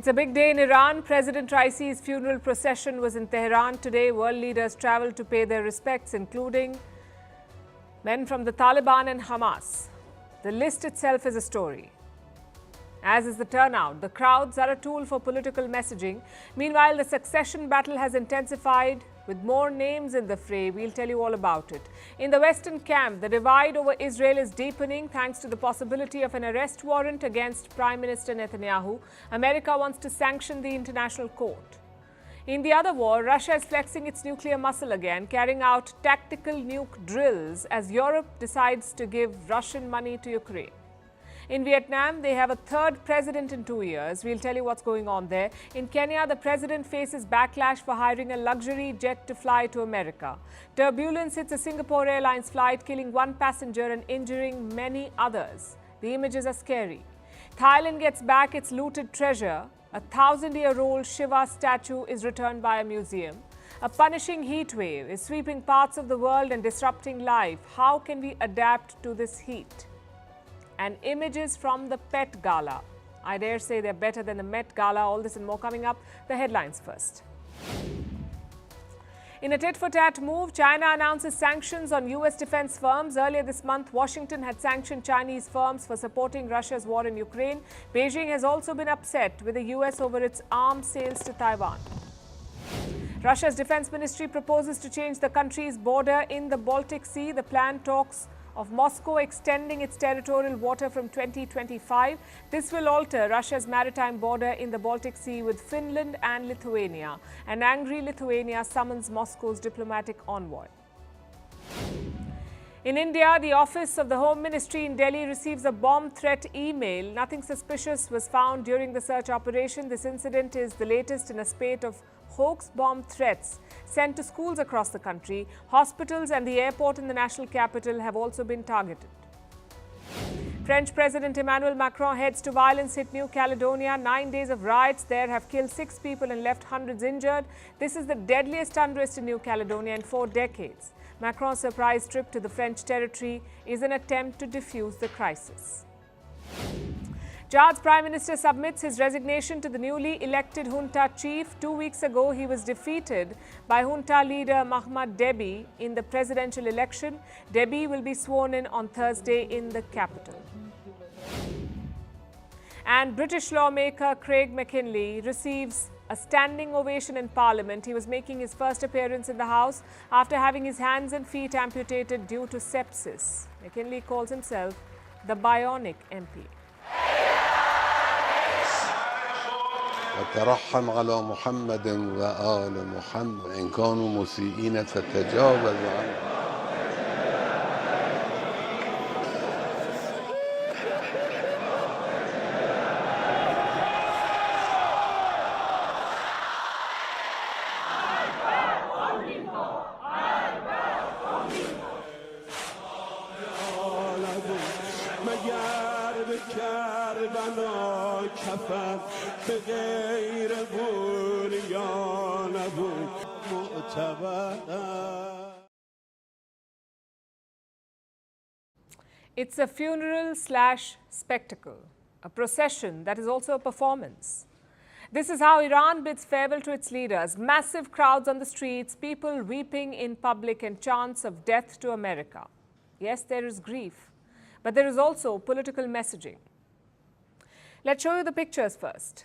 It's a big day in Iran. President Raisi's funeral procession was in Tehran today. World leaders traveled to pay their respects, including men from the Taliban and Hamas. The list itself is a story. As is the turnout, the crowds are a tool for political messaging. Meanwhile, the succession battle has intensified with more names in the fray. We'll tell you all about it. In the Western camp, the divide over Israel is deepening thanks to the possibility of an arrest warrant against Prime Minister Netanyahu. America wants to sanction the international court. In the other war, Russia is flexing its nuclear muscle again, carrying out tactical nuke drills as Europe decides to give Russian money to Ukraine. In Vietnam, they have a third president in 2 years. We'll tell you what's going on there. In Kenya, the president faces backlash for hiring a luxury jet to fly to America. Turbulence hits a Singapore Airlines flight, killing one passenger and injuring many others. The images are scary. Thailand gets back its looted treasure. A 1,000-year-old Shiva statue is returned by a museum. A punishing heat wave is sweeping parts of the world and disrupting life. How can we adapt to this heat? And images from the Pet Gala. I dare say they're better than the Met Gala. All this and more coming up. The headlines first. In a tit-for-tat move, China announces sanctions on U.S. defense firms. Earlier this month, Washington had sanctioned Chinese firms for supporting Russia's war in Ukraine. Beijing has also been upset with the U.S. over its arms sales to Taiwan. Russia's defense ministry proposes to change the country's border in the Baltic Sea. The plan talks of Moscow extending its territorial water from 2025. This will alter Russia's maritime border in the Baltic Sea with Finland and Lithuania. An angry Lithuania summons Moscow's diplomatic envoy. In India, the office of the Home Ministry in Delhi receives a bomb threat email. Nothing suspicious was found during the search operation. This incident is the latest in a spate of hoax bomb threats sent to schools across the country. Hospitals and the airport in the national capital have also been targeted. French President Emmanuel Macron heads to violence-hit New Caledonia. 9 days of riots there have killed 6 people and left hundreds injured. This is the deadliest unrest in New Caledonia in 4 decades. Macron's surprise trip to the French territory is an attempt to defuse the crisis. Chad's Prime Minister submits his resignation to the newly elected junta chief. 2 weeks ago, he was defeated by junta leader Mahamat Deby in the presidential election. Deby will be sworn in on Thursday in the capital. And British lawmaker Craig McKinley receives a standing ovation in Parliament. He was making his first appearance in the House after having his hands and feet amputated due to sepsis. McKinley calls himself the Bionic MP. وترحم على محمد وآل محمد إن كانوا مسيئين فتجاوز عنهم. It's a funeral/spectacle, a procession that is also a performance. This is how Iran bids farewell to its leaders. Massive crowds on the streets, people weeping in public and chants of death to America. Yes, there is grief, but there is also political messaging. Let's show you the pictures first.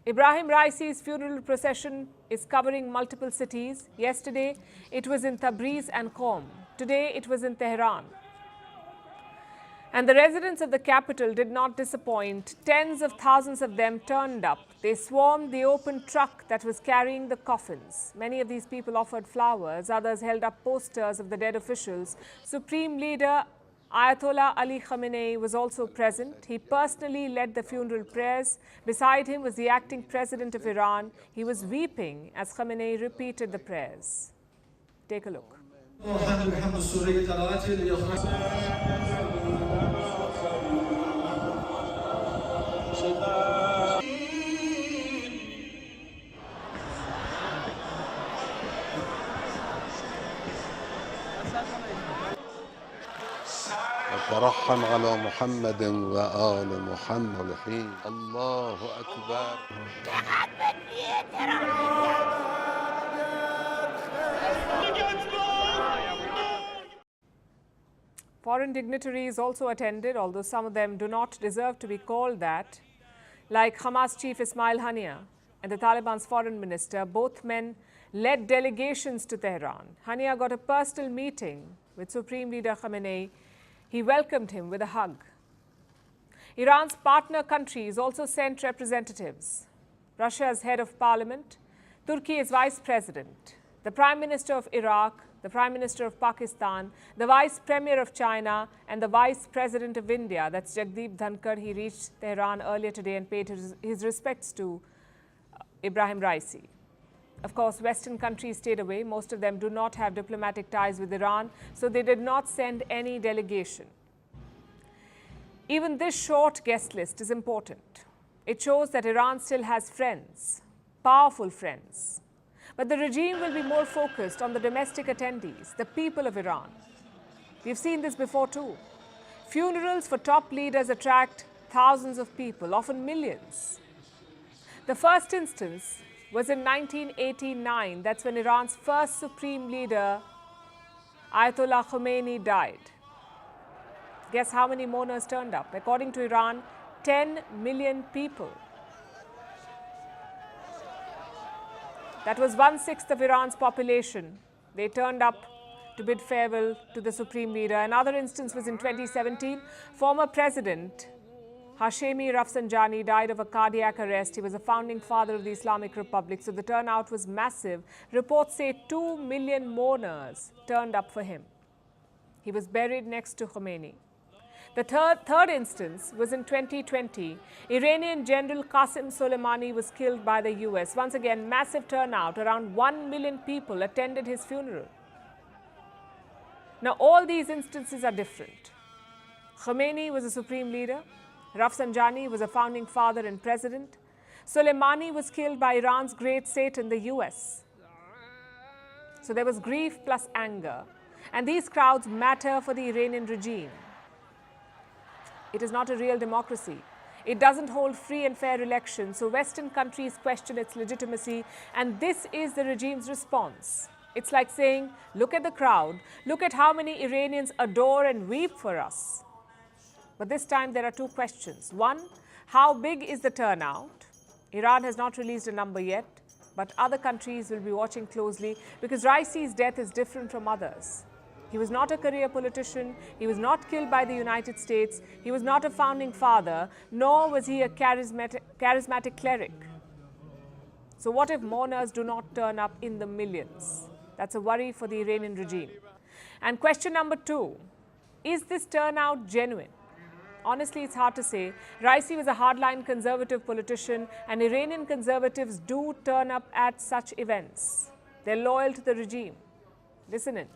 Ebrahim Raisi's funeral procession is covering multiple cities. Yesterday, it was in Tabriz and Qom. Today, it was in Tehran. And the residents of the capital did not disappoint. Tens of thousands of them turned up. They swarmed the open truck that was carrying the coffins. Many of these people offered flowers. Others held up posters of the dead officials. Supreme Leader Ayatollah Ali Khamenei was also present. He personally led the funeral prayers. Beside him was the acting president of Iran. He was weeping as Khamenei repeated the prayers. Take a look. وترحم على محمد وآل محمد الحين الله أكبر. Foreign dignitaries also attended, although some of them do not deserve to be called that, like Hamas chief Ismail Haniyeh and the Taliban's foreign minister. Both men led delegations to Tehran. Haniyeh got a personal meeting with Supreme Leader Khamenei. He welcomed him with a hug. Iran's partner countries also sent representatives. Russia's head of parliament, Turkey's vice president, the Prime Minister of Iraq, the Prime Minister of Pakistan, the Vice Premier of China, and the Vice President of India, that's Jagdeep Dhankar. He reached Tehran earlier today and paid his respects to Ebrahim Raisi. Of course, Western countries stayed away. Most of them do not have diplomatic ties with Iran, so they did not send any delegation. Even this short guest list is important. It shows that Iran still has friends, powerful friends. But the regime will be more focused on the domestic attendees, the people of Iran. We've seen this before too. Funerals for top leaders attract thousands of people, often millions. The first instance was in 1989. That's when Iran's first supreme leader, Ayatollah Khamenei, died. Guess how many mourners turned up? According to Iran, 10 million people. That was 1/6 of Iran's population. They turned up to bid farewell to the supreme leader. Another instance was in 2017. Former President Hashemi Rafsanjani died of a cardiac arrest. He was a founding father of the Islamic Republic, so the turnout was massive. Reports say 2 million mourners turned up for him. He was buried next to Khamenei. The third instance was in 2020. Iranian General Qasem Soleimani was killed by the US. Once again, massive turnout. Around 1 million people attended his funeral. Now, all these instances are different. Khamenei was a supreme leader. Rafsanjani was a founding father and president. Soleimani was killed by Iran's great Satan, the US. So there was grief plus anger. And these crowds matter for the Iranian regime. It is not a real democracy. It doesn't hold free and fair elections, so Western countries question its legitimacy, and this is the regime's response. It's like saying, look at the crowd, look at how many Iranians adore and weep for us. But this time there are two questions. One, how big is the turnout? Iran has not released a number yet, but other countries will be watching closely because Raisi's death is different from others. He was not a career politician, he was not killed by the United States, he was not a founding father, nor was he a charismatic cleric. So what if mourners do not turn up in the millions? That's a worry for the Iranian regime. And question number two, is this turnout genuine? Honestly, it's hard to say. Raisi was a hardline conservative politician, and Iranian conservatives do turn up at such events. They're loyal to the regime. Listen in.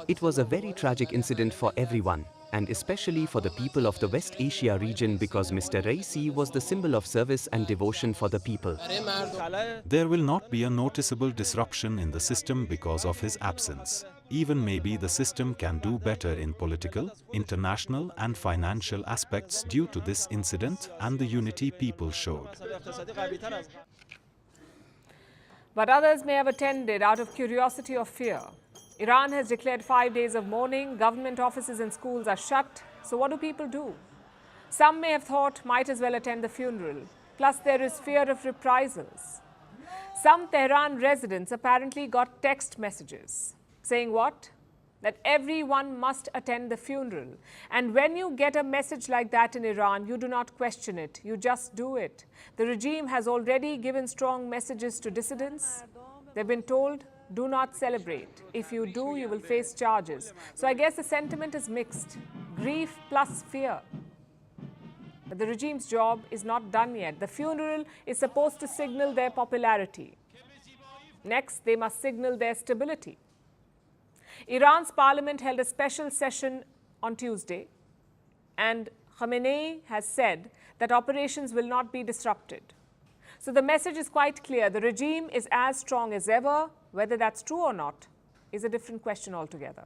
It was a very tragic incident for everyone, and especially for the people of the West Asia region, because Mr. Raisi was the symbol of service and devotion for the people. There will not be a noticeable disruption in the system because of his absence. Even maybe the system can do better in political, international and financial aspects due to this incident and the unity people showed. But others may have attended out of curiosity or fear. Iran has declared 5 days of mourning. Government offices and schools are shut. So what do people do? Some may have thought might as well attend the funeral. Plus there is fear of reprisals. Some Tehran residents apparently got text messages saying what? That everyone must attend the funeral. And when you get a message like that in Iran, you do not question it. You just do it. The regime has already given strong messages to dissidents. They've been told, do not celebrate. If you do, you will face charges. So I guess the sentiment is mixed. Grief plus fear. But the regime's job is not done yet. The funeral is supposed to signal their popularity. Next, they must signal their stability. Iran's parliament held a special session on Tuesday, and Khamenei has said that operations will not be disrupted. So the message is quite clear. The regime is as strong as ever. Whether that's true or not is a different question altogether.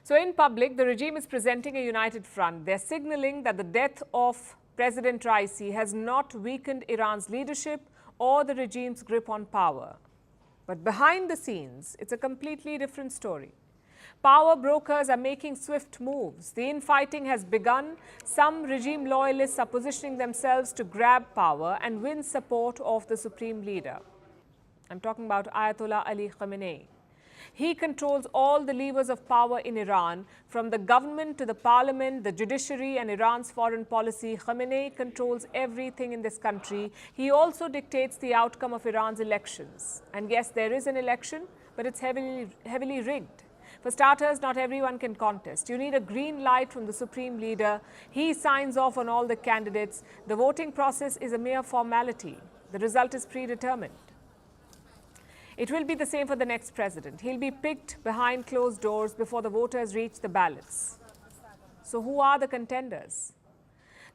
So in public, the regime is presenting a united front. They're signaling that the death of President Raisi has not weakened Iran's leadership or the regime's grip on power. But behind the scenes, it's a completely different story. Power brokers are making swift moves. The infighting has begun. Some regime loyalists are positioning themselves to grab power and win support of the supreme leader. I'm talking about Ayatollah Ali Khamenei. He controls all the levers of power in Iran, from the government to the parliament, the judiciary and Iran's foreign policy. Khamenei controls everything in this country. He also dictates the outcome of Iran's elections. And yes, there is an election, but it's heavily rigged. For starters, not everyone can contest. You need a green light from the supreme leader. He signs off on all the candidates. The voting process is a mere formality. The result is predetermined. It will be the same for the next president. He'll be picked behind closed doors before the voters reach the ballots. So who are the contenders?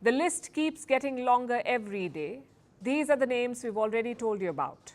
The list keeps getting longer every day. These are the names we've already told you about.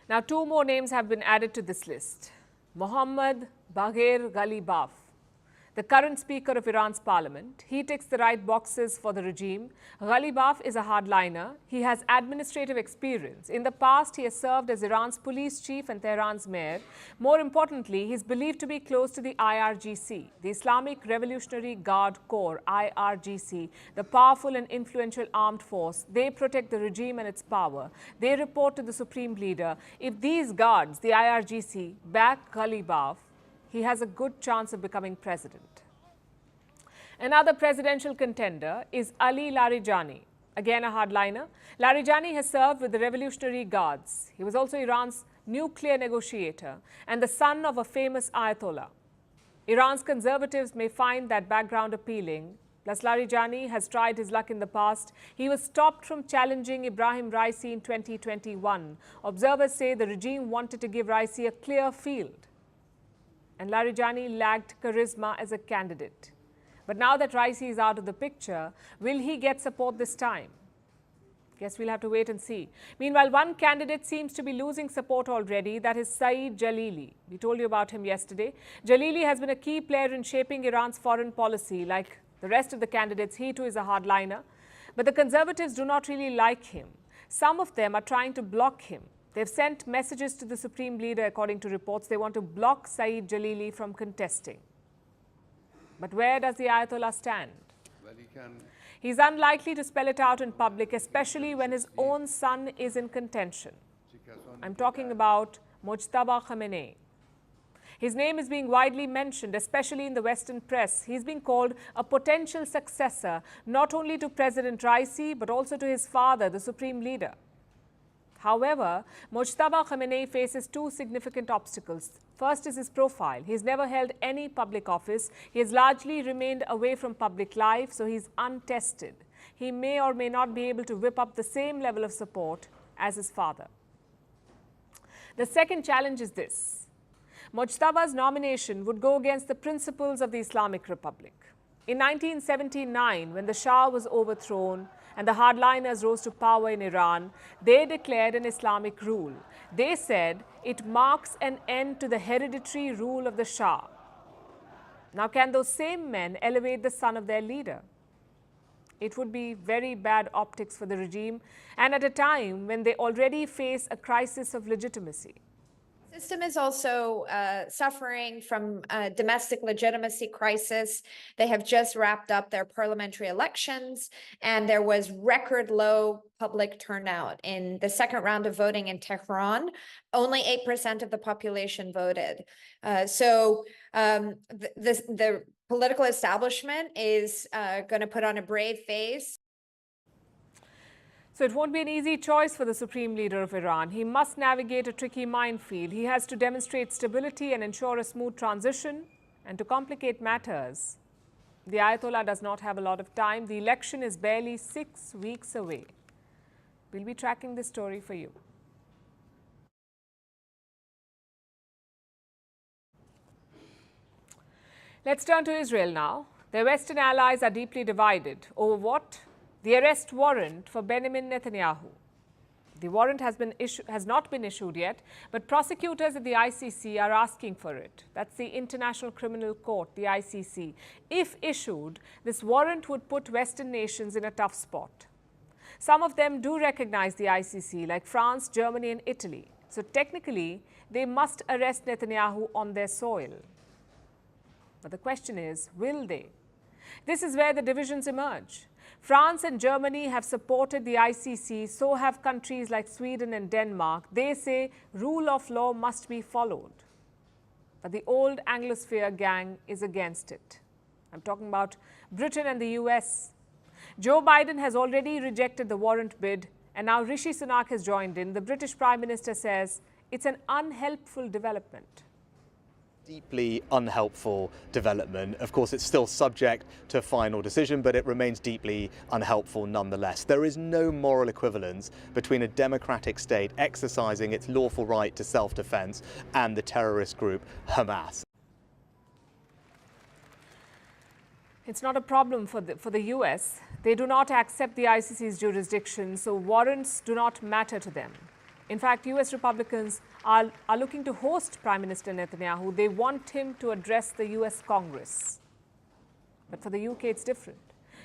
Now, two more names have been added to this list. Mohammad Baghir Ghalibaf, the current speaker of Iran's parliament. He ticks the right boxes for the regime. Ghalibaf is a hardliner. He has administrative experience. In the past, he has served as Iran's police chief and Tehran's mayor. More importantly, he is believed to be close to the IRGC, the Islamic Revolutionary Guard Corps, IRGC, the powerful and influential armed force. They protect the regime and its power. They report to the supreme leader. If these guards, the IRGC, back Ghalibaf, he has a good chance of becoming president. Another presidential contender is Ali Larijani, again a hardliner. Larijani has served with the Revolutionary Guards. He was also Iran's nuclear negotiator and the son of a famous Ayatollah. Iran's conservatives may find that background appealing. Plus, Larijani has tried his luck in the past. He was stopped from challenging Ebrahim Raisi in 2021. Observers say the regime wanted to give Raisi a clear field. And Larijani lacked charisma as a candidate. But now that Raisi is out of the picture, will he get support this time? Guess we'll have to wait and see. Meanwhile, one candidate seems to be losing support already. That is Saeed Jalili. We told you about him yesterday. Jalili has been a key player in shaping Iran's foreign policy. Like the rest of the candidates, he too is a hardliner. But the conservatives do not really like him. Some of them are trying to block him. They've sent messages to the supreme leader, according to reports. They want to block Saeed Jalili from contesting. But where does the Ayatollah stand? Well, he can. He's unlikely to spell it out in public, especially when his own son is in contention. I'm talking about Mojtaba Khamenei. His name is being widely mentioned, especially in the Western press. He's being called a potential successor, not only to President Raisi, but also to his father, the supreme leader. However, Mojtaba Khamenei faces two significant obstacles. First is his profile. He's never held any public office. He has largely remained away from public life, so he's untested. He may or may not be able to whip up the same level of support as his father. The second challenge is this. Mojtaba's nomination would go against the principles of the Islamic Republic. In 1979, when the Shah was overthrown and the hardliners rose to power in Iran, they declared an Islamic rule. They said it marks an end to the hereditary rule of the Shah. Now, can those same men elevate the son of their leader? It would be very bad optics for the regime, and at a time when they already face a crisis of legitimacy. The system is also suffering from a domestic legitimacy crisis. They have just wrapped up their parliamentary elections, and there was record low public turnout. In the second round of voting in Tehran, only 8% of the population voted. So the political establishment is going to put on a brave face. So it won't be an easy choice for the supreme leader of Iran. He must navigate a tricky minefield. He has to demonstrate stability and ensure a smooth transition. And to complicate matters, the Ayatollah does not have a lot of time. The election is barely 6 weeks away. We'll be tracking this story for you. Let's turn to Israel now. Their Western allies are deeply divided over what? The arrest warrant for Benjamin Netanyahu. The warrant has not been issued yet, but prosecutors at the ICC are asking for it. That's the International Criminal Court, the ICC. If issued, this warrant would put Western nations in a tough spot. Some of them do recognize the ICC, like France, Germany, and Italy. So technically, they must arrest Netanyahu on their soil. But the question is, will they? This is where the divisions emerge. France and Germany have supported the ICC, so have countries like Sweden and Denmark. They say rule of law must be followed. But the old Anglosphere gang is against it. I'm talking about Britain and the US. Joe Biden has already rejected the warrant bid, and now Rishi Sunak has joined in. The British Prime Minister says it's an unhelpful development. Deeply unhelpful development. Of course, it's still subject to a final decision, but it remains deeply unhelpful nonetheless. There is no moral equivalence between a democratic state exercising its lawful right to self-defense and the terrorist group Hamas. It's not a problem for the US. They do not accept the ICC's jurisdiction, so warrants do not matter to them. In fact, US Republicans are looking to host Prime Minister Netanyahu. They want him to address the US Congress. But for the UK, it's different.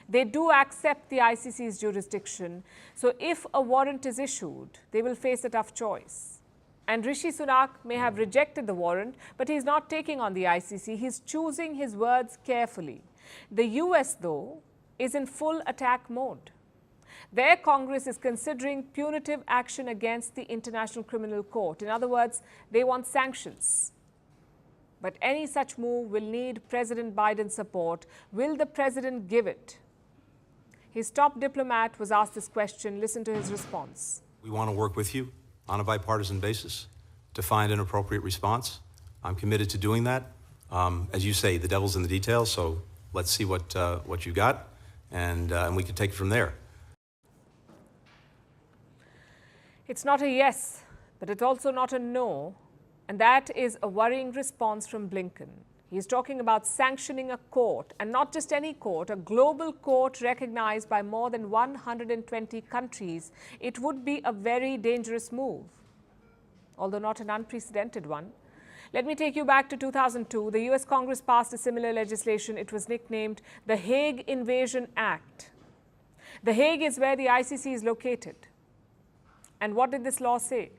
They do accept the ICC's jurisdiction. So if a warrant is issued, they will face a tough choice. And Rishi Sunak may have rejected the warrant, but he's not taking on the ICC. He's choosing his words carefully. The US, though, is in full attack mode. Their Congress is considering punitive action against the International Criminal Court. In other words, they want sanctions. But any such move will need President Biden's support. Will the president give it? His top diplomat was asked this question. Listen to his response. We want to work with you on a bipartisan basis to find an appropriate response. I'm committed to doing that. As you say, the devil's in the details, so let's see what you got, and we can take it from there. It's not a yes, but it's also not a no, and that is a worrying response from Blinken. He's talking about sanctioning a court, and not just any court, a global court recognized by more than 120 countries. It would be a very dangerous move, although not an unprecedented one. Let me take you back to 2002. The US Congress passed a similar legislation. It was nicknamed the Hague Invasion Act. The Hague is where the ICC is located. And what did this law say?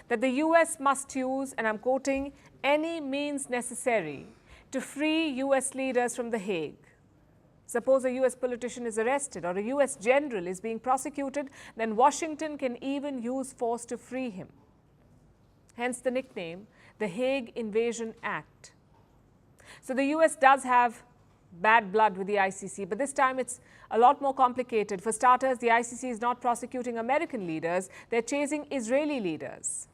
That the US must use, and I'm quoting, any means necessary to free US leaders from the Hague. Suppose a US politician is arrested or a US general is being prosecuted, then Washington can even use force to free him. Hence the nickname, the Hague Invasion Act. So the US does have bad blood with the ICC, but this time it's a lot more complicated. For starters, the ICC is not prosecuting American leaders, they're chasing Israeli leaders.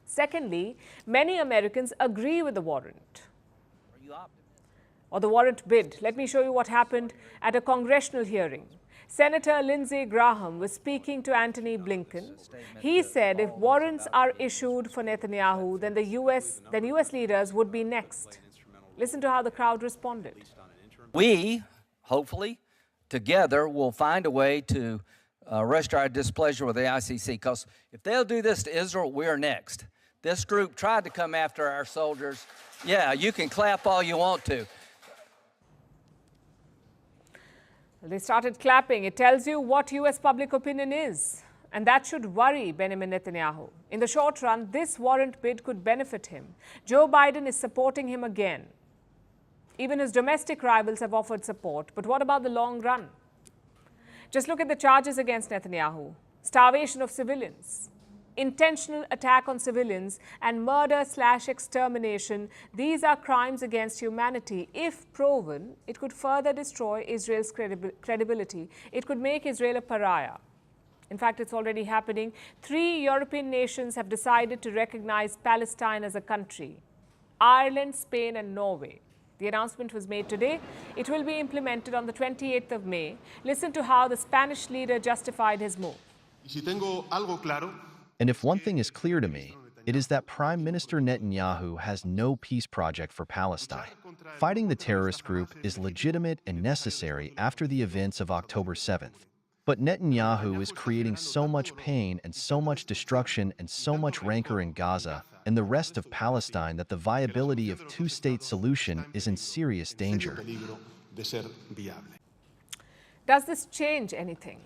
Secondly, many Americans agree with the warrant or the warrant bid. Let me show you what happened at a congressional hearing. Senator Lindsey Graham was speaking to Antony Blinken. He said if warrants are issued for Netanyahu, then US leaders would be next. Listen to how the crowd responded. We, hopefully, together will find a way to register our displeasure with the ICC, because if they'll do this to Israel, we're next. This group tried to come after our soldiers. Yeah, you can clap all you want to. They started clapping. It tells you what US public opinion is. And that should worry Benjamin Netanyahu. In the short run, this warrant bid could benefit him. Joe Biden is supporting him again. Even his domestic rivals have offered support. But what about the long run? Just look at the charges against Netanyahu. Starvation of civilians, intentional attack on civilians, and murder/extermination. These are crimes against humanity. If proven, it could further destroy Israel's credibility. It could make Israel a pariah. In fact, it's already happening. 3 European nations have decided to recognize Palestine as a country. Ireland, Spain and Norway. The announcement was made today. It will be implemented on the 28th of May. Listen to how the Spanish leader justified his move. And if one thing is clear to me, it is that Prime Minister Netanyahu has no peace project for Palestine. Fighting the terrorist group is legitimate and necessary after the events of October 7th. But Netanyahu is creating so much pain and so much destruction and so much rancor in Gaza and the rest of Palestine that the viability of two-state solution is in serious danger. Does this change anything?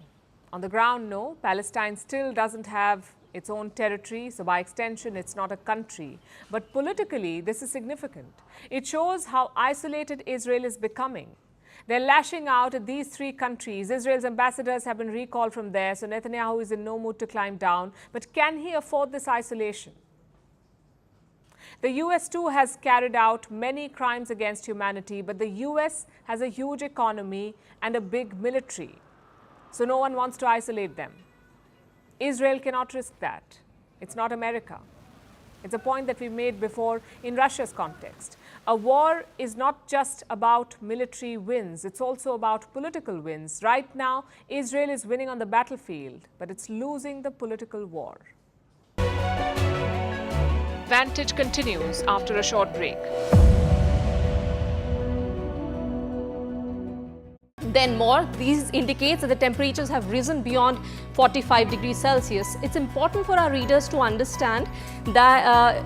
On the ground, no. Palestine still doesn't have its own territory, so by extension, it's not a country. But politically, this is significant. It shows how isolated Israel is becoming. They're lashing out at these three countries. Israel's ambassadors have been recalled from there, so Netanyahu is in no mood to climb down. But can he afford this isolation? The US too has carried out many crimes against humanity, but the US has a huge economy and a big military. So no one wants to isolate them. Israel cannot risk that. It's not America. It's a point that we made before in Russia's context. A war is not just about military wins, it's also about political wins. Right now, Israel is winning on the battlefield, but it's losing the political war. Vantage continues after a short break. Then more, these indicates that the temperatures have risen beyond 45 degrees Celsius. It's important for our readers to understand that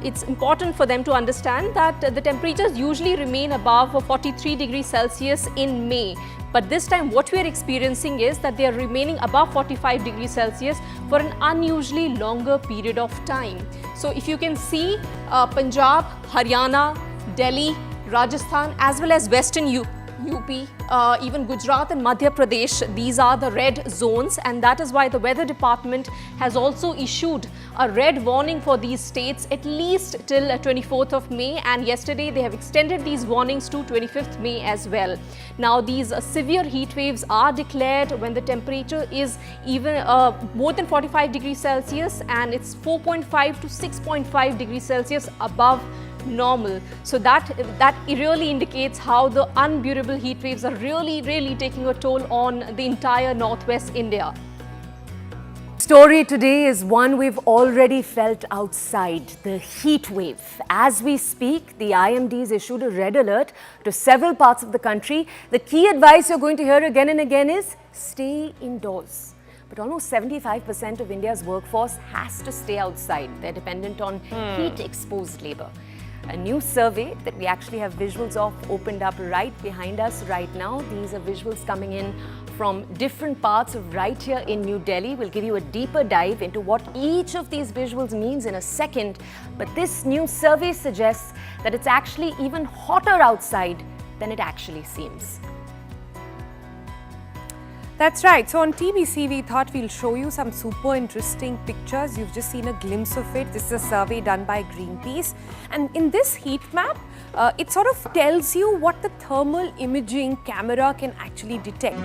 the temperatures usually remain above 43 degrees Celsius in May. But this time what we are experiencing is that they are remaining above 45 degrees Celsius for an unusually longer period of time. So if you can see Punjab, Haryana, Delhi, Rajasthan as well as Western UP, even Gujarat and Madhya Pradesh, these are the red zones, and that is why the weather department has also issued a red warning for these states at least till 24th of May, and yesterday they have extended these warnings to 25th May as well. Now these severe heat waves are declared when the temperature is even more than 45 degrees Celsius and it's 4.5 to 6.5 degrees Celsius above normal. So that really indicates how the unbearable heat waves are really taking a toll on the entire northwest India. Story today is one we've already felt outside, the heat wave. As we speak, the IMD's issued a red alert to several parts of the country. The key advice you're going to hear again and again is stay indoors. But almost 75% of India's workforce has to stay outside. They're dependent on heat-exposed labor. A new survey that we actually have visuals of opened up right behind us right now. These are visuals coming in from different parts of right here in New Delhi. We'll give you a deeper dive into what each of these visuals means in a second. But this new survey suggests that it's actually even hotter outside than it actually seems. That's right. So on TBC, we thought we'll show you some super interesting pictures. You've just seen a glimpse of it. This is a survey done by Greenpeace. And in this heat map, it sort of tells you what the thermal imaging camera can actually detect.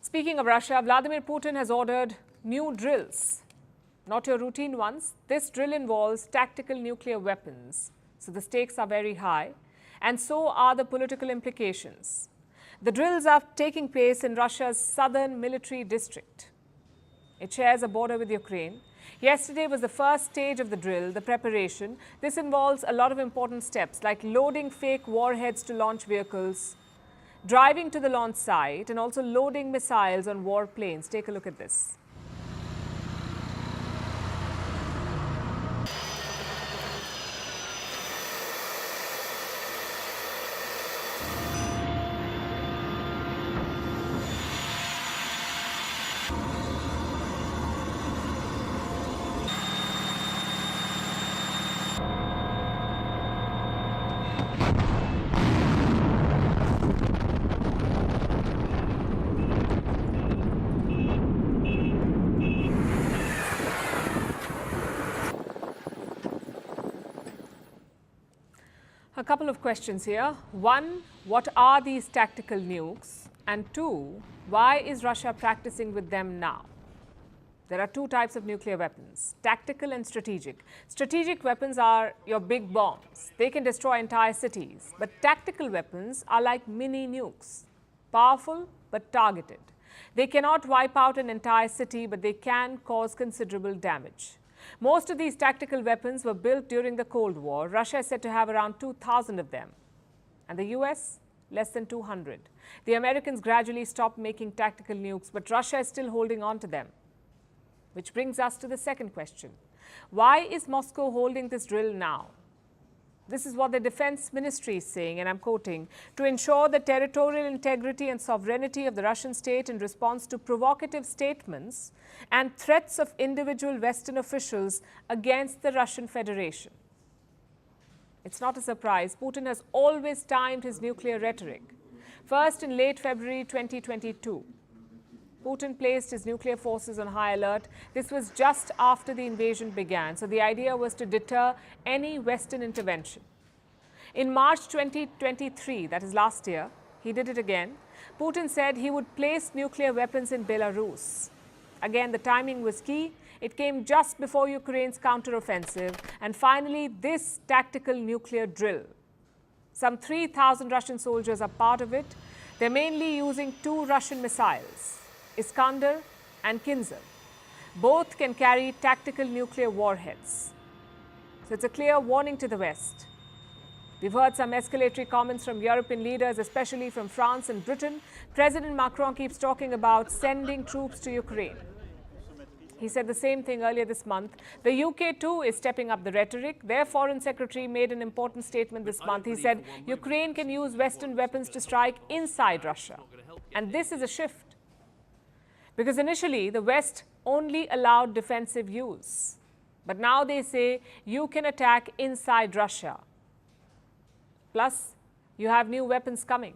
Speaking of Russia, Vladimir Putin has ordered new drills. Not your routine ones. This drill involves tactical nuclear weapons. So the stakes are very high. And so are the political implications. The drills are taking place in Russia's southern military district. It shares a border with Ukraine. Yesterday was the first stage of the drill, the preparation. This involves a lot of important steps like loading fake warheads to launch vehicles, driving to the launch site and also loading missiles on warplanes. Take a look at this. couple of questions here. One, what are these tactical nukes? And two, why is Russia practicing with them now? There are two types of nuclear weapons, tactical and strategic. Strategic weapons are your big bombs. They can destroy entire cities. But tactical weapons are like mini nukes, powerful but targeted. They cannot wipe out an entire city, but they can cause considerable damage. Most of these tactical weapons were built during the Cold War. Russia is said to have around 2,000 of them, and the US, less than 200. The Americans gradually stopped making tactical nukes, but Russia is still holding on to them. Which brings us to the second question. Why is Moscow holding this drill now? This is what the Defense Ministry is saying, and I'm quoting, to ensure the territorial integrity and sovereignty of the Russian state in response to provocative statements and threats of individual Western officials against the Russian Federation. It's not a surprise. Putin has always timed his nuclear rhetoric. First, in late February 2022, Putin placed his nuclear forces on high alert. This was just after the invasion began, so the idea was to deter any Western intervention. In March 2023, that is last year, he did it again. Putin said he would place nuclear weapons in Belarus. Again, the timing was key. It came just before Ukraine's counteroffensive, and finally, this tactical nuclear drill. Some 3,000 Russian soldiers are part of it. They're mainly using two Russian missiles, Iskander and Kinzhal. Both can carry tactical nuclear warheads. So it's a clear warning to the West. We've heard some escalatory comments from European leaders, especially from France and Britain. President Macron keeps talking about sending troops to Ukraine. He said the same thing earlier this month. The UK too is stepping up the rhetoric. Their foreign secretary made an important statement this month. He said Ukraine can use Western weapons to strike inside Russia. And this is a shift. Because initially, the West only allowed defensive use. But now they say you can attack inside Russia. Plus, you have new weapons coming.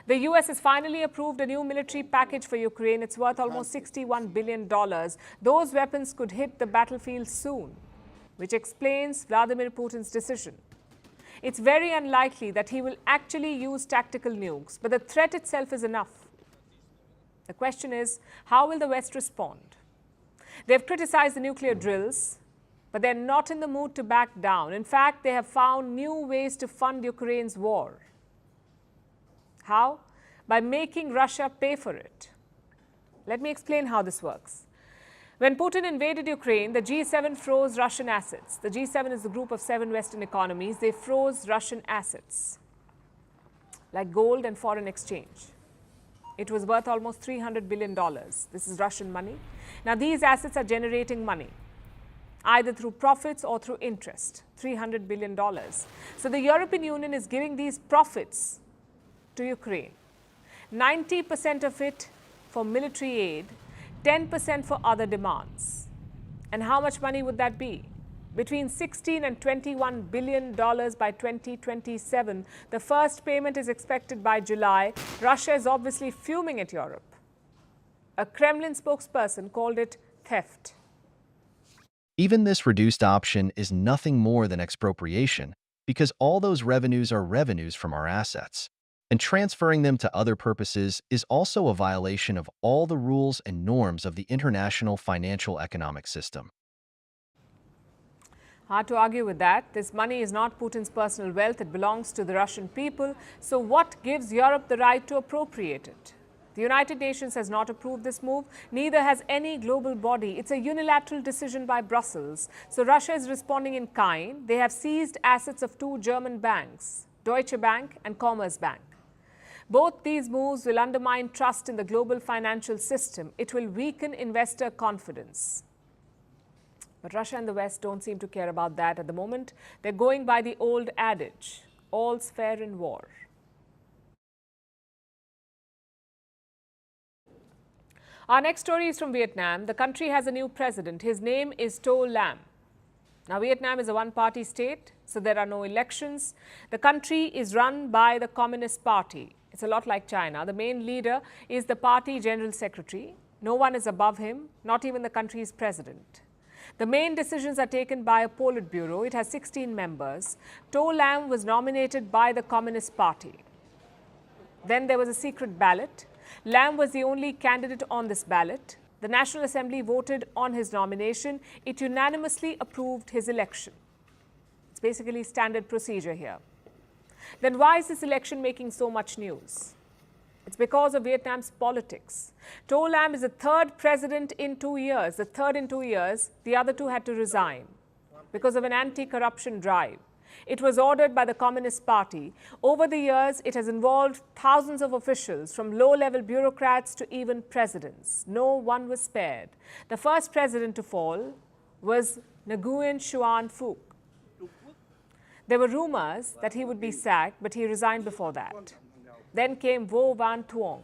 The US has finally approved a new military package for Ukraine. It's worth almost $61 billion. Those weapons could hit the battlefield soon, which explains Vladimir Putin's decision. It's very unlikely that he will actually use tactical nukes, but the threat itself is enough. The question is, how will the West respond? They've criticized the nuclear drills, but they're not in the mood to back down. In fact, they have found new ways to fund Ukraine's war. How? By making Russia pay for it. Let me explain how this works. When Putin invaded Ukraine, the G7 froze Russian assets. The G7 is the group of 7 Western economies. They froze Russian assets, like gold and foreign exchange. It was worth almost $300 billion. This is Russian money. Now, these assets are generating money, either through profits or through interest, $300 billion. So the European Union is giving these profits to Ukraine. 90% of it for military aid, 10% for other demands. And how much money would that be? Between $16 and $21 billion by 2027. The first payment is expected by July. Russia is obviously fuming at Europe. A Kremlin spokesperson called it theft. Even this reduced option is nothing more than expropriation, because all those revenues are revenues from our assets. And transferring them to other purposes is also a violation of all the rules and norms of the international financial economic system. Hard to argue with that. This money is not Putin's personal wealth. It belongs to the Russian people. So what gives Europe the right to appropriate it? The United Nations has not approved this move. Neither has any global body. It's a unilateral decision by Brussels. So Russia is responding in kind. They have seized assets of 2 German banks, Deutsche Bank and Commerzbank. Both these moves will undermine trust in the global financial system. It will weaken investor confidence. But Russia and the West don't seem to care about that at the moment. They're going by the old adage, all's fair in war. Our next story is from Vietnam. The country has a new president. His name is To Lam. Now, Vietnam is a one-party state, so there are no elections. The country is run by the Communist Party. It's a lot like China. The main leader is the party general secretary. No one is above him, not even the country's president. The main decisions are taken by a Politburo. It has 16 members. To Lam was nominated by the Communist Party. Then there was a secret ballot. Lam was the only candidate on this ballot. The National Assembly voted on his nomination. It unanimously approved his election. It's basically standard procedure here. Then why is this election making so much news? It's because of Vietnam's politics. To Lam is the third president in 2 years. The third in 2 years. The other two had to resign because of an anti-corruption drive. It was ordered by the Communist Party. Over the years, it has involved thousands of officials, from low-level bureaucrats to even presidents. No one was spared. The first president to fall was Nguyen Xuan Phuc. There were rumors that he would be sacked, but he resigned before that. Then came Vo Van Thuong.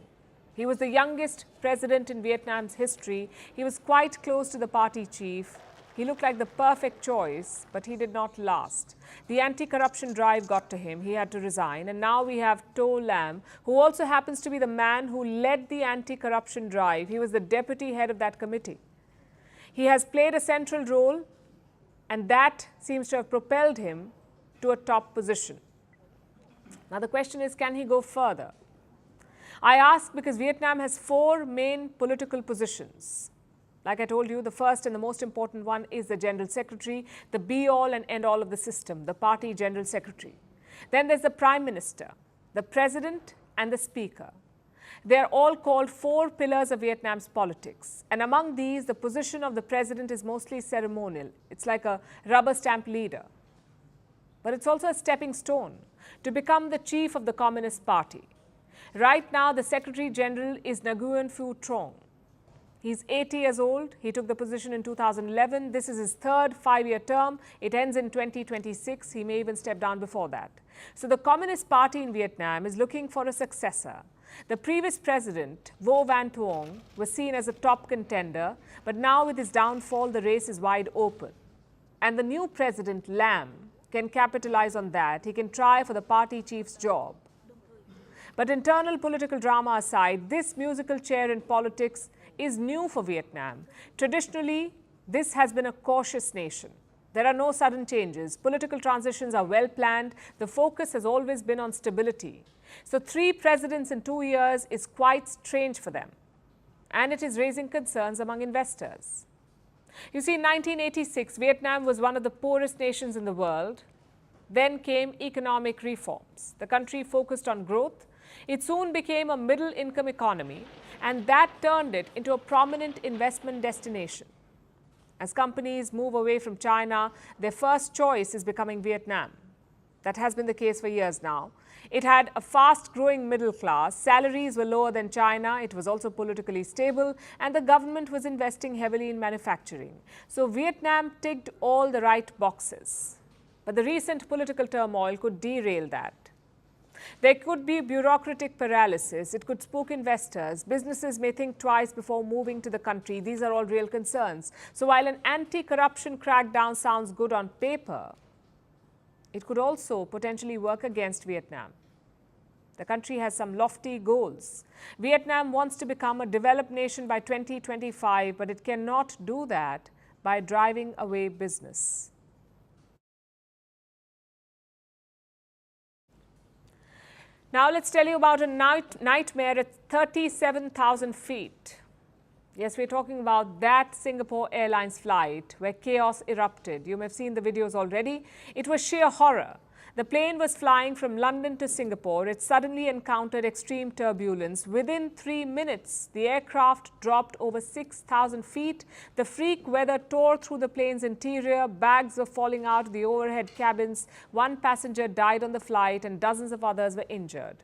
He was the youngest president in Vietnam's history. He was quite close to the party chief. He looked like the perfect choice, but he did not last. The anti-corruption drive got to him. He had to resign. And now we have To Lam, who also happens to be the man who led the anti-corruption drive. He was the deputy head of that committee. He has played a central role, and that seems to have propelled him to a top position. Now the question is, can he go further? I ask because Vietnam has 4 main political positions. Like I told you, the first and the most important one is the General Secretary, the be-all and end-all of the system, the party General Secretary. Then there's the Prime Minister, the President and the Speaker. They are all called 4 pillars of Vietnam's politics. And among these, the position of the President is mostly ceremonial. It's like a rubber stamp leader. But it's also a stepping stone to become the chief of the Communist Party. Right now, the Secretary General is Nguyen Phu Trong. He's 80 years old. He took the position in 2011. This is his third 5-year term. It ends in 2026. He may even step down before that. So the Communist Party in Vietnam is looking for a successor. The previous president, Vo Van Thuong, was seen as a top contender, but now with his downfall, the race is wide open. And the new president, Lam, can capitalize on that. He can try for the party chief's job. But internal political drama aside, this musical chair in politics is new for Vietnam. Traditionally, this has been a cautious nation. There are no sudden changes. Political transitions are well planned. The focus has always been on stability. So 3 presidents in 2 years is quite strange for them. And it is raising concerns among investors. You see, in 1986, Vietnam was one of the poorest nations in the world. Then came economic reforms. The country focused on growth. It soon became a middle-income economy, and that turned it into a prominent investment destination. As companies move away from China, their first choice is becoming Vietnam. That has been the case for years now. It had a fast-growing middle class, salaries were lower than China, it was also politically stable, and the government was investing heavily in manufacturing. So Vietnam ticked all the right boxes. But the recent political turmoil could derail that. There could be bureaucratic paralysis. It could spook investors. Businesses may think twice before moving to the country. These are all real concerns. So while an anti-corruption crackdown sounds good on paper, it could also potentially work against Vietnam. The country has some lofty goals. Vietnam wants to become a developed nation by 2025, but it cannot do that by driving away business. Now let's tell you about a nightmare at 37,000 feet. Yes, we're talking about that Singapore Airlines flight where chaos erupted. You may have seen the videos already. It was sheer horror. The plane was flying from London to Singapore. It suddenly encountered extreme turbulence. Within 3 minutes, the aircraft dropped over 6,000 feet. The freak weather tore through the plane's interior. Bags were falling out of the overhead cabins. 1 passenger died on the flight and dozens of others were injured.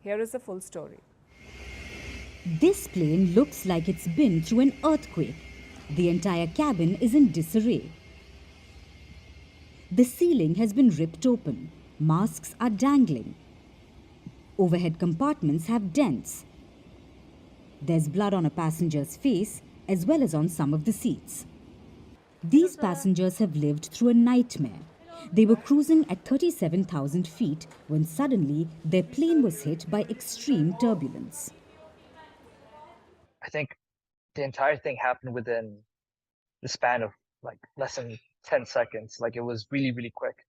Here is the full story. This plane looks like it's been through an earthquake. The entire cabin is in disarray. The ceiling has been ripped open. Masks are dangling. Overhead compartments have dents. There's blood on a passenger's face as well as on some of the seats. These passengers have lived through a nightmare. They were cruising at 37,000 feet when suddenly their plane was hit by extreme turbulence. I think the entire thing happened within the span of like less than 10 seconds. Like it was really, really quick.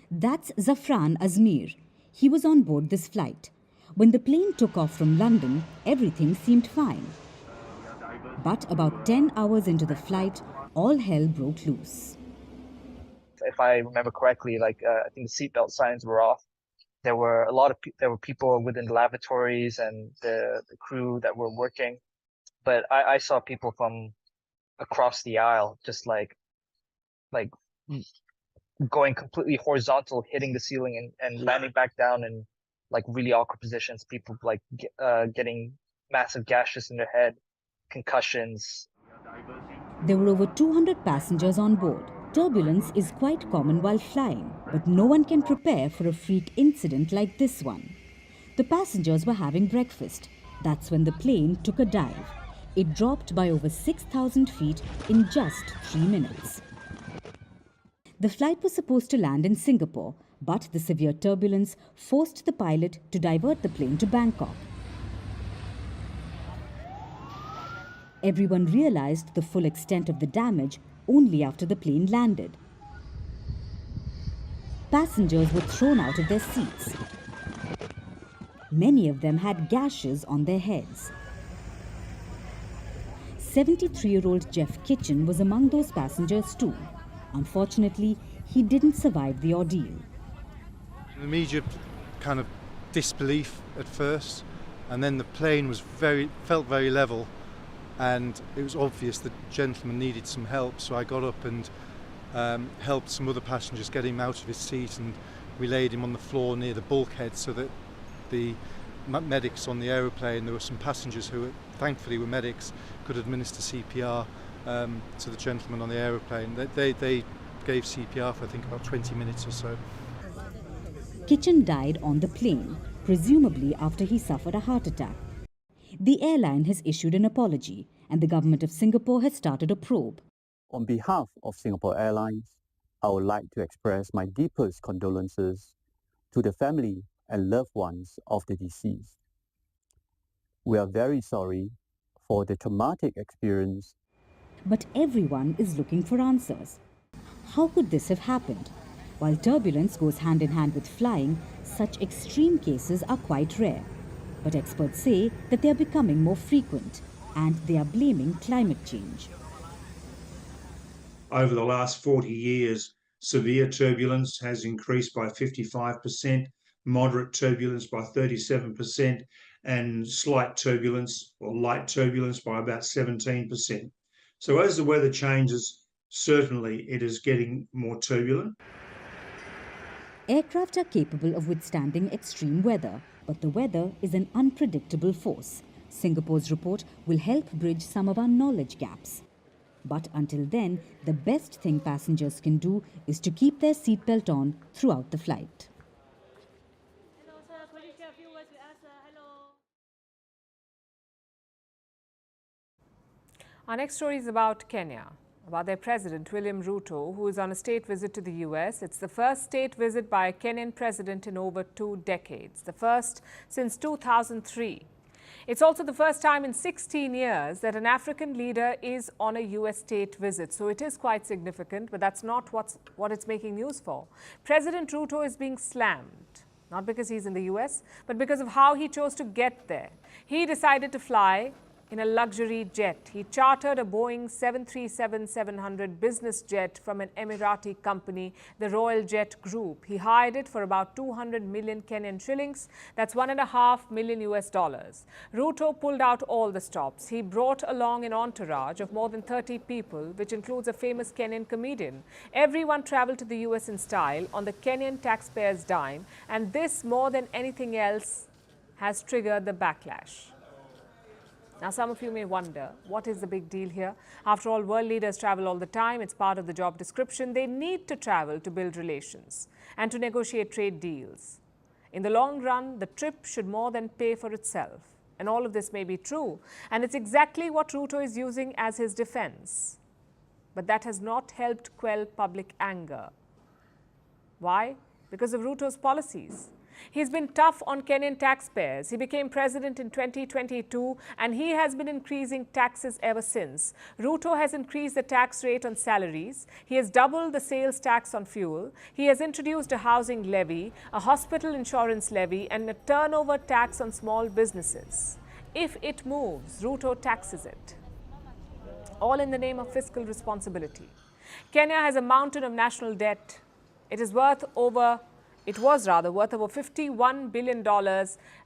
That's Zafran Azmir. He was on board this flight. When the plane took off from London, everything seemed fine. But about 10 hours into the flight, all hell broke loose. If I remember correctly, like I think the seatbelt signs were off. There were people within the lavatories and the crew that were working, but I saw people from across the aisle just like going completely horizontal, hitting the ceiling and landing back down in like really awkward positions. People like getting massive gashes in their head, concussions. There were over 200 passengers on board. Turbulence is quite common while flying, but no one can prepare for a freak incident like this one. The passengers were having breakfast. That's when the plane took a dive. It dropped by over 6,000 feet in just 3 minutes. The flight was supposed to land in Singapore, but the severe turbulence forced the pilot to divert the plane to Bangkok. Everyone realized the full extent of the damage only after the plane landed. Passengers were thrown out of their seats. Many of them had gashes on their heads. 73-year-old Jeff Kitchen was among those passengers too. Unfortunately, he didn't survive the ordeal. The immediate kind of disbelief at first, and then the plane was felt very level, and it was obvious the gentleman needed some help, so I got up and helped some other passengers get him out of his seat, and we laid him on the floor near the bulkhead so that the medics on the aeroplane, there were some passengers who thankfully were medics, could administer CPR to the gentleman on the aeroplane. They gave CPR for I think about 20 minutes or so. Kitchen died on the plane, presumably after he suffered a heart attack. The airline has issued an apology, and the government of Singapore has started a probe. On behalf of Singapore Airlines, I would like to express my deepest condolences to the family and loved ones of the deceased. We are very sorry for the traumatic experience. But everyone is looking for answers. How could this have happened? While turbulence goes hand in hand with flying, such extreme cases are quite rare. But experts say that they are becoming more frequent, and they are blaming climate change. Over the last 40 years, severe turbulence has increased by 55%, moderate turbulence by 37%, and slight turbulence or light turbulence by about 17%. So as the weather changes, certainly it is getting more turbulent. Aircraft are capable of withstanding extreme weather, but the weather is an unpredictable force. Singapore's report will help bridge some of our knowledge gaps. But until then, the best thing passengers can do is to keep their seatbelt on throughout the flight. Our next story is about Kenya, about their president, William Ruto, who is on a state visit to the US. It's the first state visit by a Kenyan president in over 2 decades, the first since 2003. It's also the first time in 16 years that an African leader is on a US state visit. So it is quite significant, but that's not what it's making news for. President Ruto is being slammed, not because he's in the US, but because of how he chose to get there. He decided to fly in a luxury jet. He chartered a Boeing 737-700 business jet from an Emirati company, the Royal Jet Group. He hired it for about 200 million Kenyan shillings. That's $1.5 million US. Ruto pulled out all the stops. He brought along an entourage of more than 30 people, which includes a famous Kenyan comedian. Everyone traveled to the US in style on the Kenyan taxpayers' dime, and this, more than anything else, has triggered the backlash. Now, some of you may wonder, what is the big deal here? After all, world leaders travel all the time. It's part of the job description. They need to travel to build relations and to negotiate trade deals. In the long run, the trip should more than pay for itself. And all of this may be true. And it's exactly what Ruto is using as his defense. But that has not helped quell public anger. Why? Because of Ruto's policies. He's been tough on Kenyan taxpayers. He became president in 2022 and he has been increasing taxes ever since. Ruto has increased the tax rate on salaries. He has doubled the sales tax on fuel. He has introduced a housing levy, a hospital insurance levy and a turnover tax on small businesses. If it moves, Ruto taxes it. All in the name of fiscal responsibility. Kenya has a mountain of national debt. It was worth over $51 billion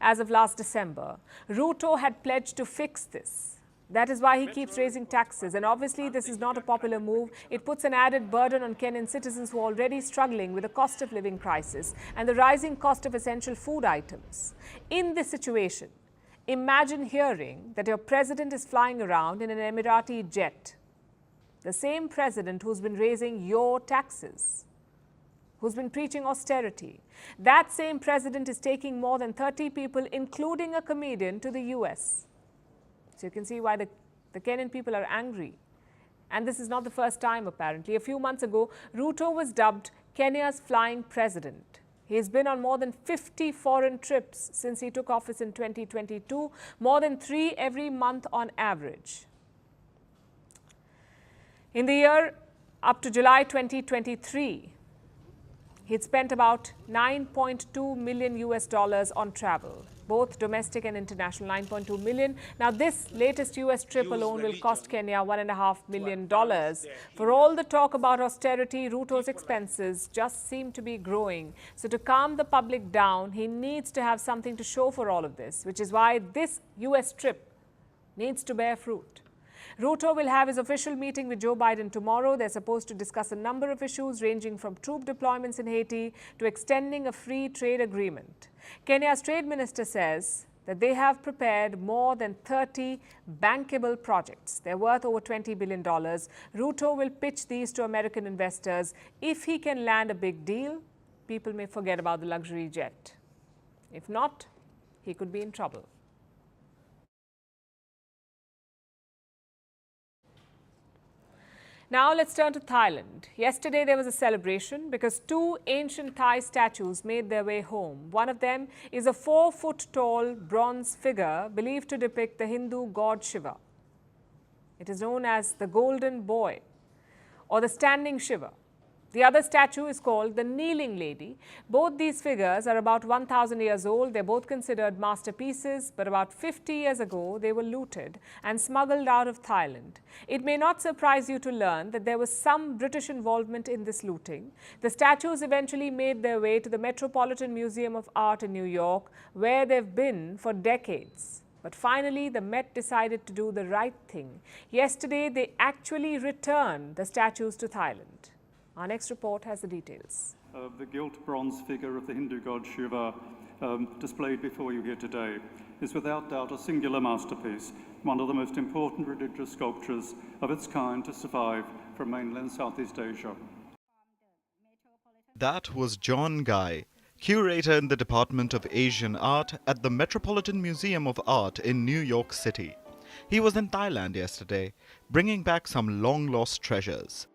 as of last December. Ruto had pledged to fix this. That is why he keeps raising taxes. And obviously, this is not a popular move. It puts an added burden on Kenyan citizens who are already struggling with the cost of living crisis and the rising cost of essential food items. In this situation, imagine hearing that your president is flying around in an Emirati jet. The same president who's been raising your taxes, who's been preaching austerity. That same president is taking more than 30 people, including a comedian, to the US. So you can see why the Kenyan people are angry. And this is not the first time, apparently. A few months ago, Ruto was dubbed Kenya's flying president. He's been on more than 50 foreign trips since he took office in 2022, more than 3 every month on average. In the year up to July 2023, he'd spent about $9.2 million on travel, both domestic and international, 9.2 million. Now, this latest US trip alone will cost Kenya $1.5 million. For all the talk about austerity, Ruto's expenses just seem to be growing. So to calm the public down, he needs to have something to show for all of this, which is why this US trip needs to bear fruit. Ruto will have his official meeting with Joe Biden tomorrow. They're supposed to discuss a number of issues ranging from troop deployments in Haiti to extending a free trade agreement. Kenya's trade minister says that they have prepared more than 30 bankable projects. They're worth over $20 billion. Ruto will pitch these to American investors. If he can land a big deal, people may forget about the luxury jet. If not, he could be in trouble. Now let's turn to Thailand. Yesterday there was a celebration because 2 ancient Thai statues made their way home. One of them is a 4-foot-tall bronze figure believed to depict the Hindu god Shiva. It is known as the Golden Boy or the Standing Shiva. The other statue is called the Kneeling Lady. Both these figures are about 1,000 years old. They're both considered masterpieces, but about 50 years ago, they were looted and smuggled out of Thailand. It may not surprise you to learn that there was some British involvement in this looting. The statues eventually made their way to the Metropolitan Museum of Art in New York, where they've been for decades. But finally, the Met decided to do the right thing. Yesterday, they actually returned the statues to Thailand. Our next report has the details. The gilt bronze figure of the Hindu god Shiva displayed before you here today is without doubt a singular masterpiece, one of the most important religious sculptures of its kind to survive from mainland Southeast Asia. That was John Guy, curator in the Department of Asian Art at the Metropolitan Museum of Art in New York City. He was in Thailand yesterday, bringing back some long-lost treasures.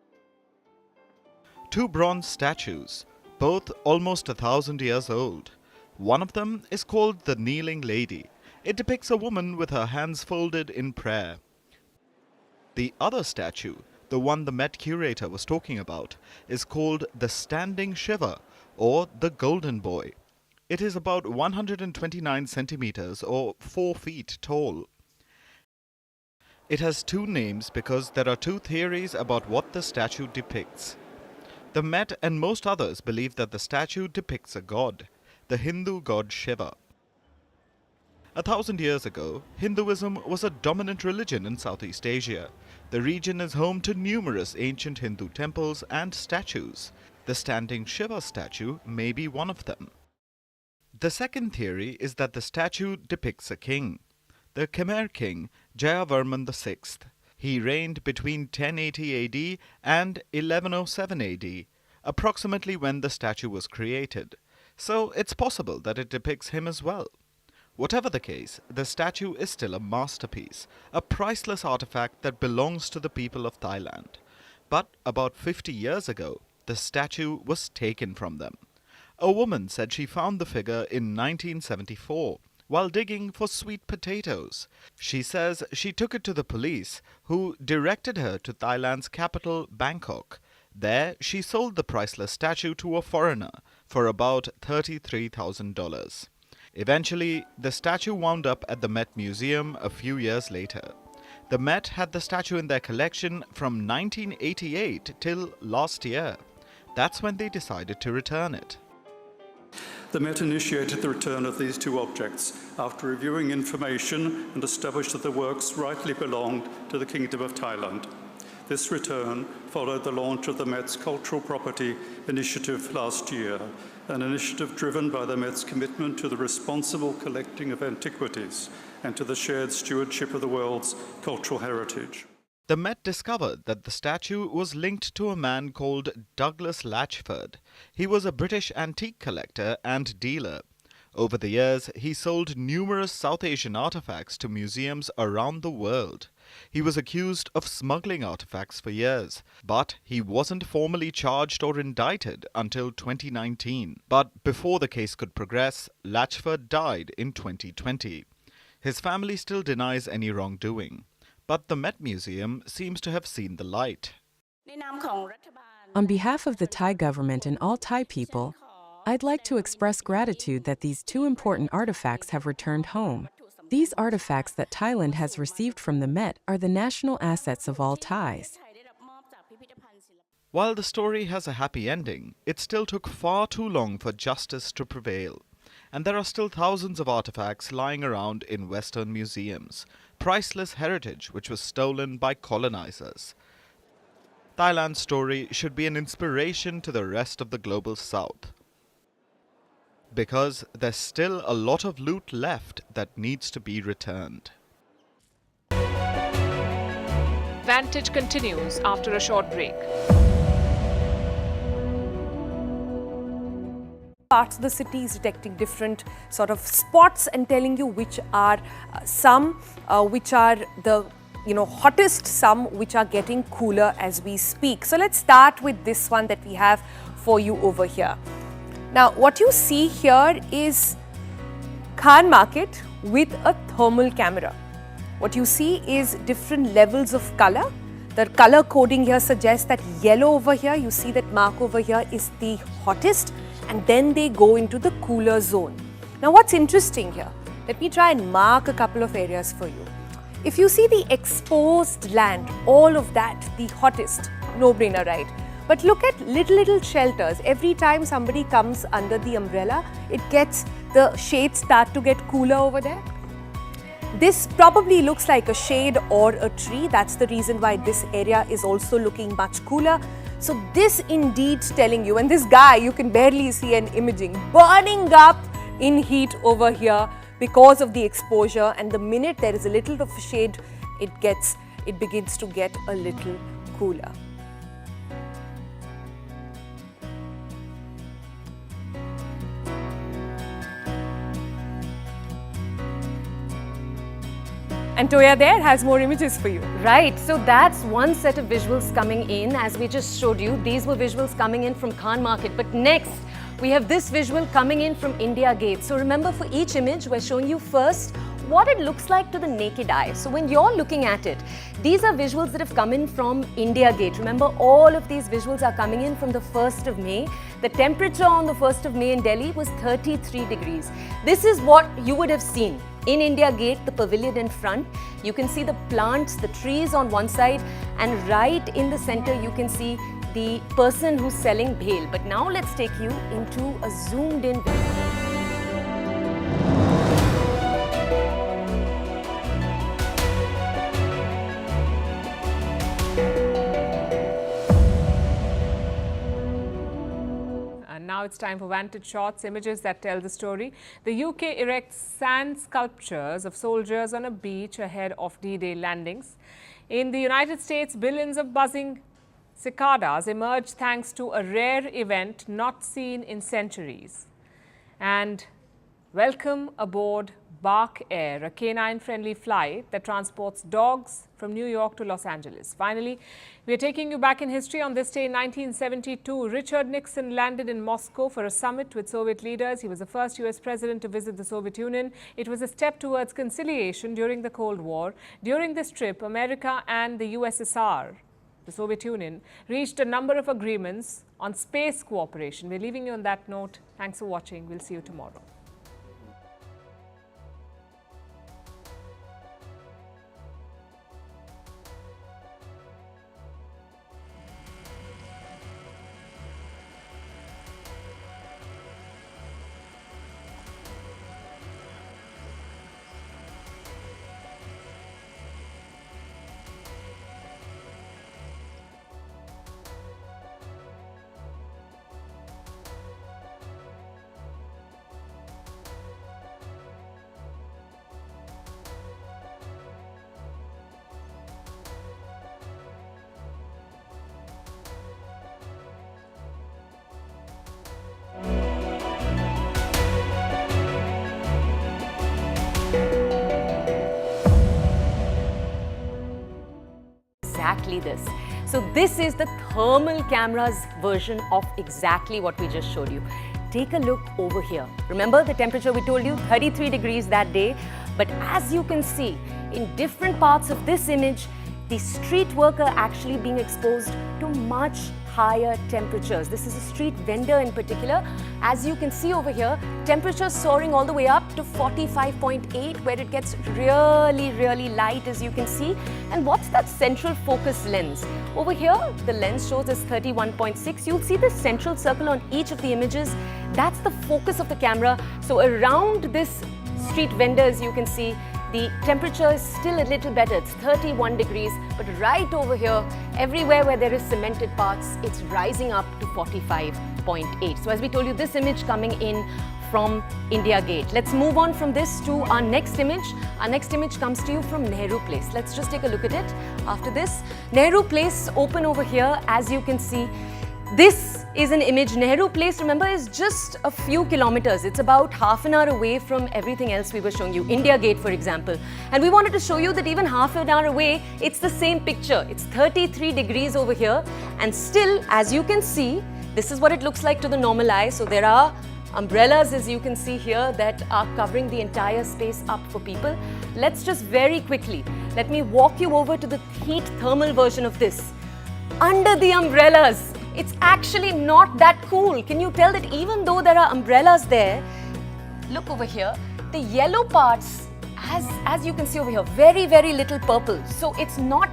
2 bronze statues, both almost 1,000 years old. One of them is called the Kneeling Lady. It depicts a woman with her hands folded in prayer. The other statue, the one the Met curator was talking about, is called the Standing Shiva, or the Golden Boy. It is about 129 centimeters or 4 feet tall. It has 2 names because there are 2 theories about what the statue depicts. The Met and most others believe that the statue depicts a god, the Hindu god Shiva. 1,000 years ago, Hinduism was a dominant religion in Southeast Asia. The region is home to numerous ancient Hindu temples and statues. The Standing Shiva statue may be one of them. The second theory is that the statue depicts a king, the Khmer king Jayavarman VI. He reigned between 1080 AD and 1107 AD, approximately when the statue was created. So it's possible that it depicts him as well. Whatever the case, the statue is still a masterpiece, a priceless artifact that belongs to the people of Thailand. But about 50 years ago, the statue was taken from them. A woman said she found the figure in 1974 while digging for sweet potatoes. She says she took it to the police, who directed her to Thailand's capital, Bangkok. There, she sold the priceless statue to a foreigner for about $33,000. Eventually, the statue wound up at the Met Museum a few years later. The Met had the statue in their collection from 1988 till last year. That's when they decided to return it. The Met initiated the return of these two objects after reviewing information and established that the works rightly belonged to the Kingdom of Thailand. This return followed the launch of the Met's Cultural Property Initiative last year, an initiative driven by the Met's commitment to the responsible collecting of antiquities and to the shared stewardship of the world's cultural heritage. The Met discovered that the statue was linked to a man called Douglas Latchford. He was a British antique collector and dealer. Over the years, he sold numerous South Asian artifacts to museums around the world. He was accused of smuggling artifacts for years, but he wasn't formally charged or indicted until 2019. But before the case could progress, Latchford died in 2020. His family still denies any wrongdoing. But the Met Museum seems to have seen the light. On behalf of the Thai government and all Thai people, I'd like to express gratitude that these two important artifacts have returned home. These artifacts that Thailand has received from the Met are the national assets of all Thais. While the story has a happy ending, it still took far too long for justice to prevail. And there are still thousands of artifacts lying around in Western museums. Priceless heritage which was stolen by colonizers. Thailand's story should be an inspiration to the rest of the global South. Because there's still a lot of loot left that needs to be returned. Vantage continues after a short break. Parts of the city is detecting different sort of spots and telling you which are some which are the hottest, some which are getting cooler as we speak. So let's start with this one that we have for you over here. Now what you see here is Khan Market with a thermal camera. What you see is different levels of color. The color coding here suggests that yellow over here, you see that mark over here is the hottest, and then they go into the cooler zone. Now what's interesting here, let me try and mark a couple of areas for you. If you see the exposed land, all of that, the hottest, no-brainer, right? But look at little shelters. Every time somebody comes under the umbrella, the shades start to get cooler over there. This probably looks like a shade or a tree. That's the reason why this area is also looking much cooler. So this indeed telling you, and this guy, you can barely see an imaging, burning up in heat over here because of the exposure, and the minute there is a little of a shade, it begins to get a little cooler. And Toya there has more images for you. Right, so that's one set of visuals coming in. As we just showed you, these were visuals coming in from Khan Market. But next, we have this visual coming in from India Gate. So remember, for each image, we're showing you first what it looks like to the naked eye. So when you're looking at it, these are visuals that have come in from India Gate. Remember, all of these visuals are coming in from the 1st of May. The temperature on the 1st of May in Delhi was 33 degrees. This is what you would have seen in India Gate, the pavilion in front. You can see the plants, the trees on one side, and right in the center you can see the person who's selling bhel. But now let's take you into a zoomed in view. Now it's time for Vantage Shots, images that tell the story. The UK erects sand sculptures of soldiers on a beach ahead of D-Day landings. In the United States, billions of buzzing cicadas emerge thanks to a rare event not seen in centuries. And welcome aboard Bark Air, a canine-friendly flight that transports dogs from New York to Los Angeles. Finally, we are taking you back in history. On this day in 1972, Richard Nixon landed in Moscow for a summit with Soviet leaders. He was the first US president to visit the Soviet Union. It was a step towards conciliation during the Cold War. During this trip, America and the USSR, the Soviet Union, reached a number of agreements on space cooperation. We're leaving you on that note. Thanks for watching. We'll see you tomorrow. Exactly this. So this is the thermal camera's version of exactly what we just showed you. Take a look over here. Remember the temperature we told you, 33 degrees that day. But as you can see, in different parts of this image, the street worker actually being exposed to much higher temperatures. This is a street vendor in particular. As you can see over here, temperatures soaring all the way up to 45.8, where it gets really light, as you can see. And what's that central focus lens? Over here, the lens shows us 31.6. You'll see the central circle on each of the images. That's the focus of the camera. So around this street vendor, as you can see, the temperature is still a little better. It's 31 degrees, but right over here, everywhere where there is cemented parts, it's rising up to 45.8. So as we told you, this image coming in from India Gate. Let's move on from this to our next image. Our next image comes to you from Nehru Place. Let's just take a look at it after this. Nehru Place open over here, as you can see. This is an image. Nehru Place, remember, is just a few kilometers. It's about half an hour away from everything else we were showing you. India Gate, for example. And we wanted to show you that even half an hour away, it's the same picture. It's 33 degrees over here. And still, as you can see, this is what it looks like to the normal eye. So there are umbrellas, as you can see here, that are covering the entire space up for people. Let's just very quickly, let me walk you over to the heat thermal version of this. Under the umbrellas, it's actually not that cool. Can you tell that even though there are umbrellas there, look over here, the yellow parts, as you can see over here, very little purple. So it's not